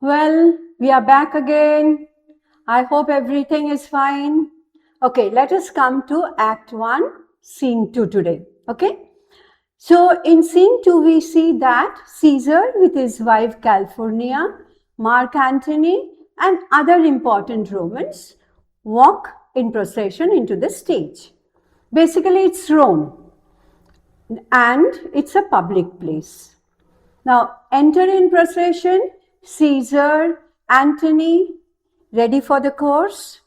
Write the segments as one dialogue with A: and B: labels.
A: Well, we are back again. I hope everything is fine. Okay, let us come to Act 1, Scene 2 today. Okay? So, in Scene 2, we see that Caesar with his wife Calpurnia, Mark Antony, and other important Romans walk in procession into the stage. Basically, it's Rome and it's a public place. Now, enter in procession Caesar, Antony, ready for the course.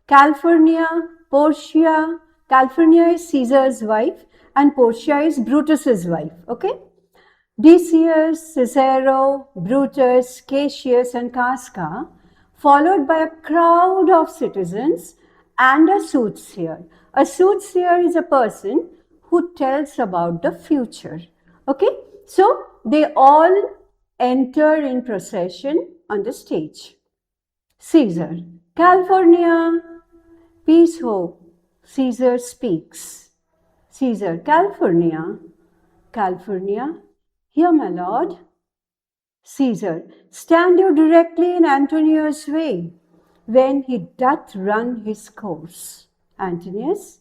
A: Calpurnia, Portia. Calpurnia is Caesar's wife and Portia is Brutus's wife. Okay? Decius, Cicero, Brutus, Cassius, and Casca, followed by a crowd of citizens and a soothsayer. A soothsayer is a person who tells about the future. Okay? So they all enter in procession on the stage. Caesar, California, peace, hope. Caesar speaks. Caesar, California, California, here, my lord. Caesar, stand you directly in Antonius' way, when he doth run his course. Antonius,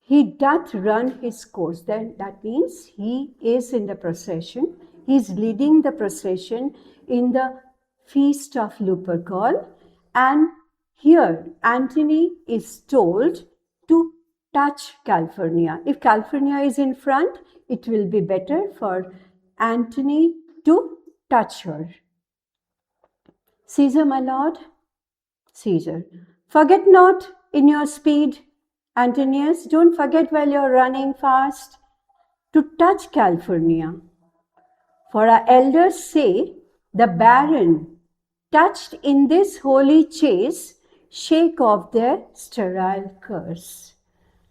A: he doth run his course. Then that means he is in the procession. He is leading the procession in the feast of Lupercal. And here, Antony is told to touch Calpurnia. If Calpurnia is in front, it will be better for Antony to touch her. Caesar, my lord. Caesar, forget not in your speed. Antonius, don't forget while you're running fast to touch Calpurnia. For our elders say, the barren, touched in this holy chase, shake off their sterile curse.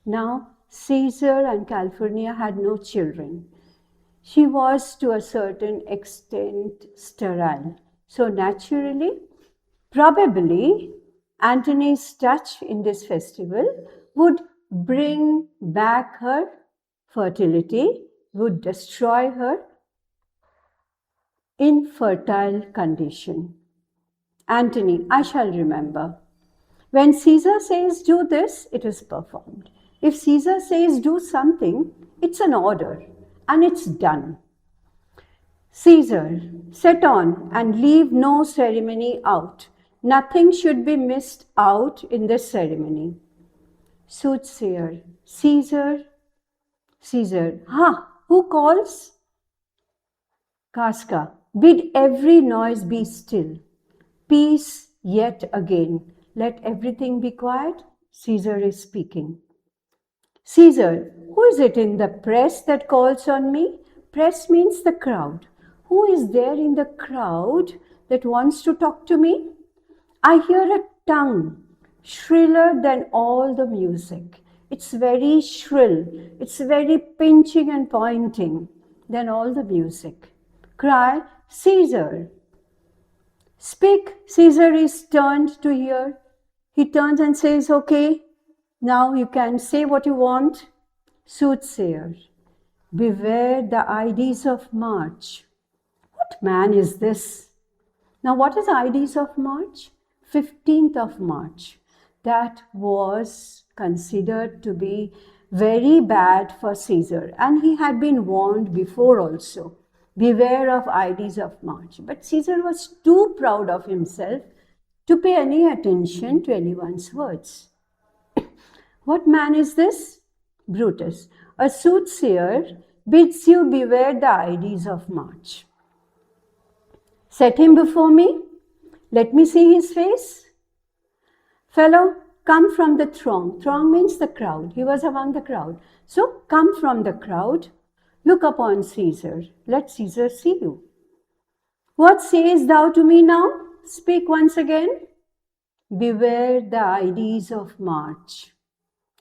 A: Now, Caesar and Calpurnia had no children. She was to a certain extent sterile. So naturally, probably, Antony's touch in this festival would bring back her fertility, would destroy her infertile condition. Antony, I shall remember. When Caesar says do this, it is performed. If Caesar says do something, it's an order and it's done. Caesar, set on and leave no ceremony out. Nothing should be missed out in this ceremony. Soothsayer, Caesar, Caesar, who calls? Casca, bid every noise be still. Peace yet again. Let everything be quiet. Caesar is speaking. Caesar, who is it in the press that calls on me? Press means the crowd. Who is there in the crowd that wants to talk to me? I hear a tongue shriller than all the music. It's very shrill. It's very pinching and pointing than all the music. Cry, Caesar. Speak. Caesar is turned to hear. He turns and says, okay, now you can say what you want. Soothsayer, beware the Ides of March. What man is this? Now, what is Ides of March? 15th of March. That was considered to be very bad for Caesar, and he had been warned before also. Beware of Ides of March. But Caesar was too proud of himself to pay any attention to anyone's words. What man is this? Brutus. A soothsayer bids you beware the Ides of March. Set him before me. Let me see his face. Fellow, come from the throng. Throng means the crowd. He was among the crowd. So come from the crowd. Look upon Caesar. Let Caesar see you. What sayest thou to me now? Speak once again. Beware the Ides of March.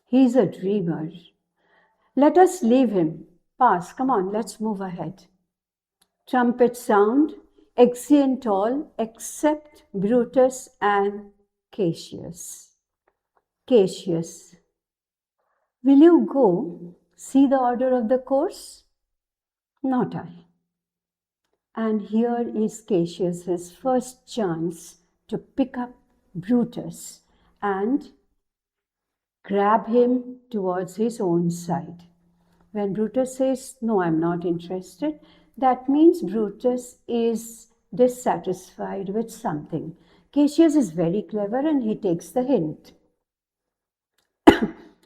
A: He is a dreamer. Let us leave him. Pass. Come on, let's move ahead. Trumpet sound. Exeunt all except Brutus and Cassius. Cassius, will you go see the order of the course? Not I. And here is Cassius's first chance to pick up Brutus and grab him towards his own side. When Brutus says, "No, I'm not interested," that means Brutus is dissatisfied with something. Cassius is very clever and he takes the hint.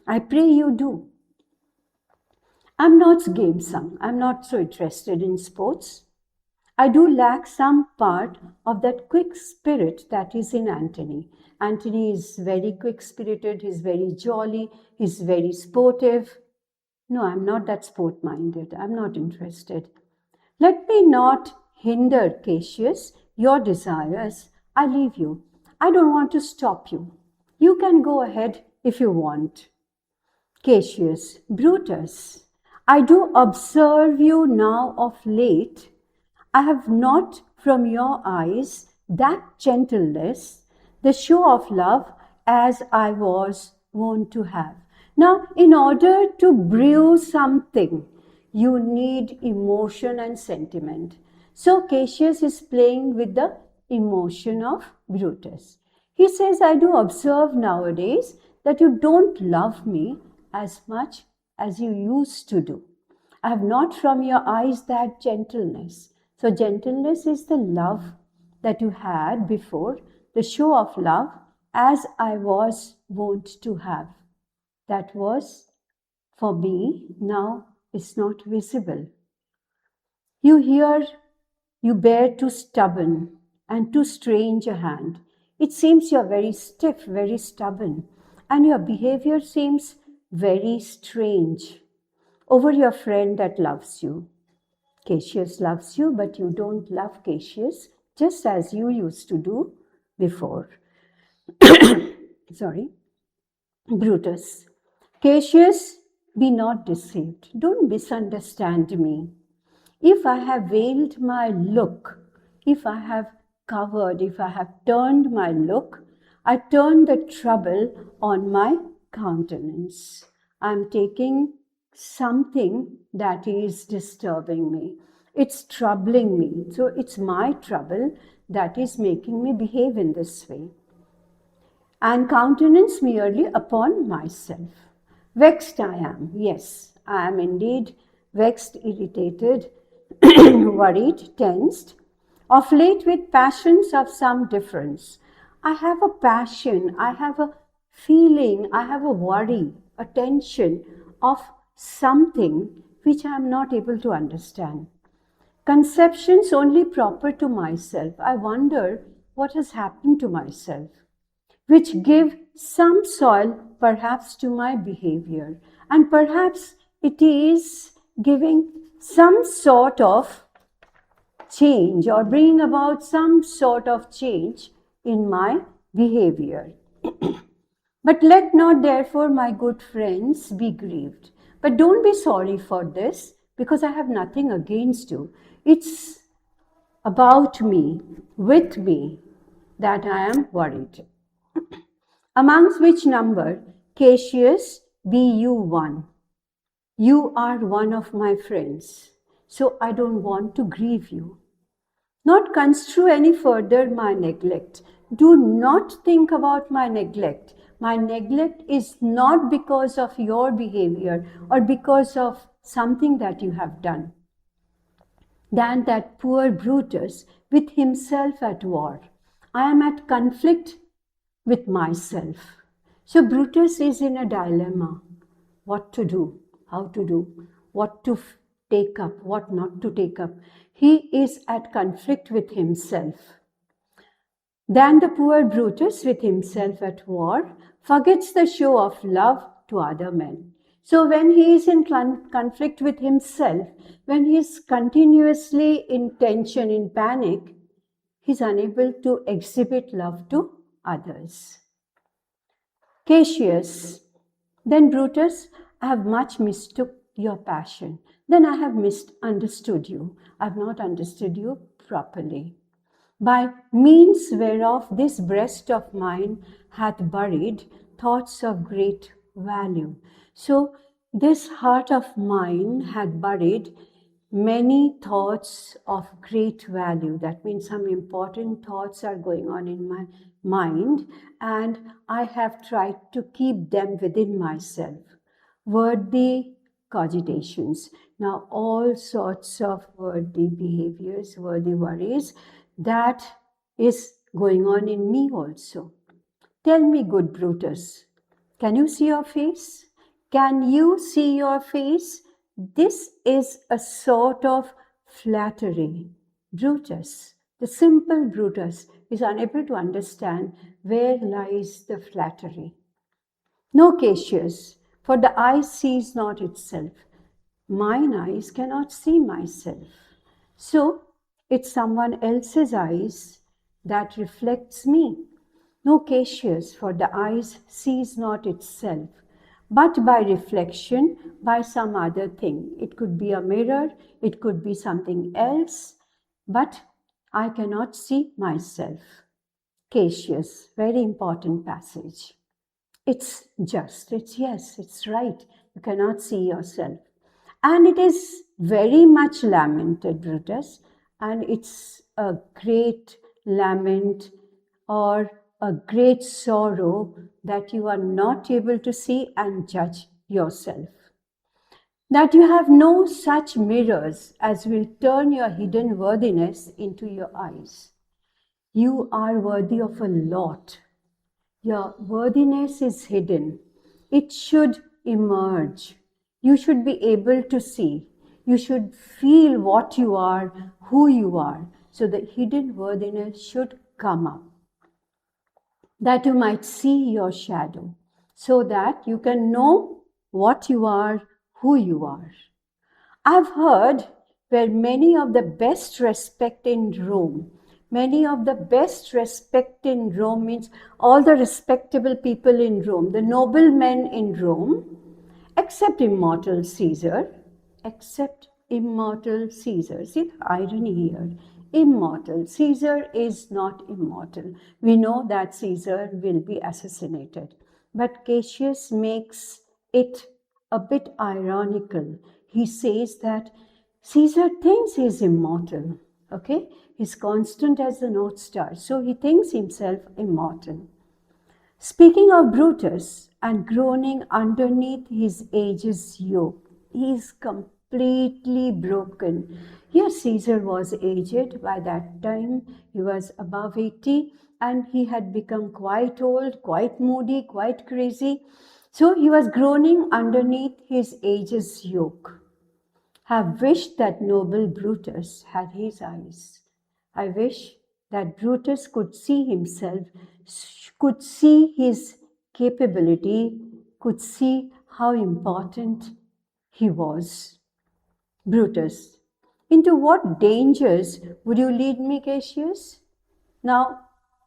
A: "I pray you do. I'm not gamesome. I'm not so interested in sports. I do lack some part of that quick spirit that is in Antony. Antony is very quick spirited, he's very jolly, he's very sportive. No, I'm not that sport minded. I'm not interested. Let me not hinder, Cassius, your desires. I leave you. I don't want to stop you. You can go ahead if you want." Cassius, "Brutus, I do observe you now of late. I have not from your eyes that gentleness, the show of love as I was wont to have." Now, in order to brew something, you need emotion and sentiment. So Cassius is playing with the emotion of Brutus. He says, "I do observe nowadays that you don't love me as much as you used to do. I have not from your eyes that gentleness." So gentleness is the love that you had before, the show of love as I was wont to have. That was for me, now is not visible. You bear too stubborn and too strange a hand. It seems you're very stiff, very stubborn, and your behavior seems very strange over your friend that loves you. Cassius loves you, but you don't love Cassius just as you used to do before. Sorry. Brutus. Cassius, be not deceived. Don't misunderstand me. If I have veiled my look, if I have covered, if I have turned my look, I turn the trouble on my countenance. I'm taking something that is disturbing me. It's troubling me. So it's my trouble that is making me behave in this way. And countenance merely upon myself. Vexed I am. Yes, I am indeed vexed, irritated, worried, tensed, of late with passions of some difference. I have a passion, I have a feeling, I have a worry, a tension of something which I am not able to understand. Conceptions only proper to myself. I wonder what has happened to myself, which give some soil perhaps to my behavior, and perhaps it is giving some sort of change or bringing about some sort of change in my behavior. But let not therefore, my good friends, be grieved. But don't be sorry for this, because I have nothing against you. It's about me, with me, that I am worried. Amongst which number, Cassius, be you one. You are one of my friends, so I don't want to grieve you. Not construe any further my neglect. Do not think about my neglect. My neglect is not because of your behavior or because of something that you have done. Than that poor Brutus with himself at war. I am at conflict with myself. So Brutus is in a dilemma. What to do, how to do, what to take up, what not to take up. He is at conflict with himself. Then the poor Brutus with himself at war forgets the show of love to other men. So when he is in conflict with himself, when he is continuously in tension, in panic, he is unable to exhibit love to others. Cassius, then Brutus, I have much mistook your passion. Then I have misunderstood you. I have not understood you properly. By means whereof this breast of mine hath buried thoughts of great value. So this heart of mine had buried many thoughts of great value. That means some important thoughts are going on in my mind, and I have tried to keep them within myself. Worthy cogitations. Now, all sorts of worthy behaviors, worthy worries, that is going on in me also. Tell me, good Brutus, can you see your face? Can you see your face? This is a sort of flattery. Brutus, the simple Brutus, is unable to understand where lies the flattery. No, Cassius, for the eye sees not itself. Mine eyes cannot see myself. So it's someone else's eyes that reflects me. No, Cassius, for the eyes sees not itself, but by reflection, by some other thing. It could be a mirror, it could be something else, but I cannot see myself. Cassius, very important passage. It's just, it's yes, it's right. You cannot see yourself. And it is very much lamented, Brutus, and it's a great lament or a great sorrow that you are not able to see and judge yourself. That you have no such mirrors as will turn your hidden worthiness into your eyes. You are worthy of a lot. Your worthiness is hidden. It should emerge. You should be able to see. You should feel what you are, who you are. So the hidden worthiness should come up. That you might see your shadow. So that you can know what you are, who you are. I've heard where many of the best respect in Rome, many of the best respect in Rome means all the respectable people in Rome, the noblemen in Rome, except immortal Caesar, except immortal Caesar. See the irony here. Immortal. Caesar is not immortal. We know that Caesar will be assassinated. But Cassius makes it a bit ironical. He says that Caesar thinks he's immortal. Okay? He's constant as the North Star. So he thinks himself immortal. Speaking of Brutus and groaning underneath his age's yoke, he is completely broken. Yes, Caesar was aged by that time. He was above 80 and he had become quite old, quite moody, quite crazy. So he was groaning underneath his age's yoke. Have wished that noble Brutus had his eyes. I wish that Brutus could see himself, could see his capability, could see how important he was. Brutus, into what dangers would you lead me, Cassius? Now,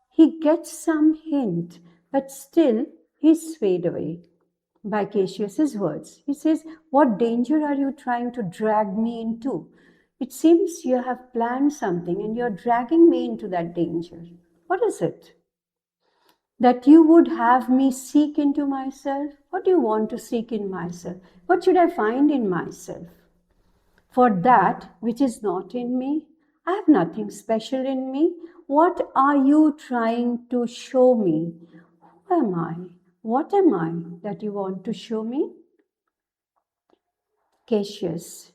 A: he gets some hint, but still he's swayed away by Cassius's words. He says, what danger are you trying to drag me into? It seems you have planned something and you're dragging me into that danger. What is it? That you would have me seek into myself? What do you want to seek in myself? What should I find in myself? For that which is not in me, I have nothing special in me. What are you trying to show me? Who am I? What am I that you want to show me? Cassius,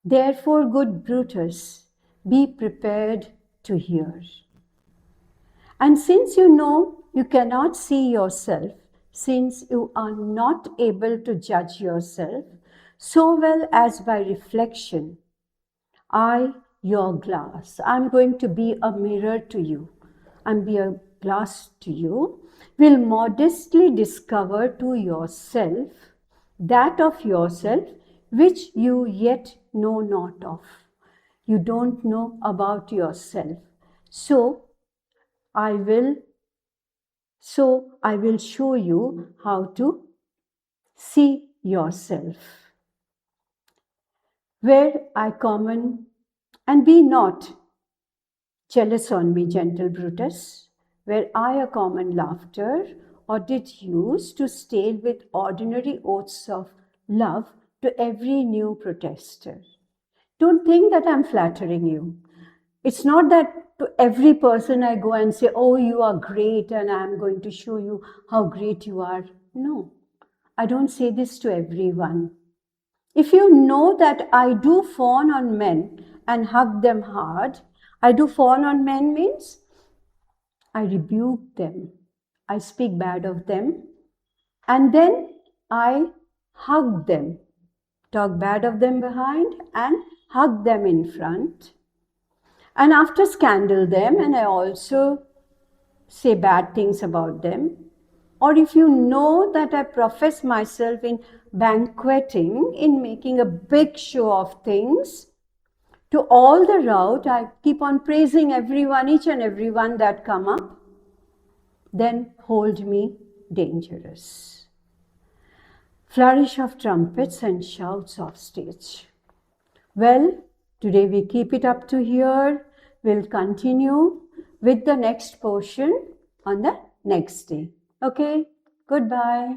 A: therefore, good Brutus, be prepared to hear. And since you know you cannot see yourself, since you are not able to judge yourself so well as by reflection, I, your glass, I'm going to be a mirror to you and be a glass to you, will modestly discover to yourself that of yourself which you yet know not of. You don't know about yourself. So I will show you how to see yourself. Where I common, and be not jealous on me, gentle Brutus, were I a common laughter, or did use to stale with ordinary oaths of love to every new protester. Don't think that I'm flattering you. It's not that to every person I go and say, oh, you are great and I'm going to show you how great you are. No, I don't say this to everyone. If you know that I do fawn on men and hug them hard, I do fawn on men means I rebuke them, I speak bad of them, and then I hug them, talk bad of them behind and hug them in front. And after scandal them, and I also say bad things about them. Or if you know that I profess myself in banqueting, in making a big show of things, to all the route, I keep on praising everyone, each and everyone that come up, then hold me dangerous. Flourish of trumpets and shouts off stage. Well, today we keep it up to here. We'll continue with the next portion on the next day. Okay, goodbye.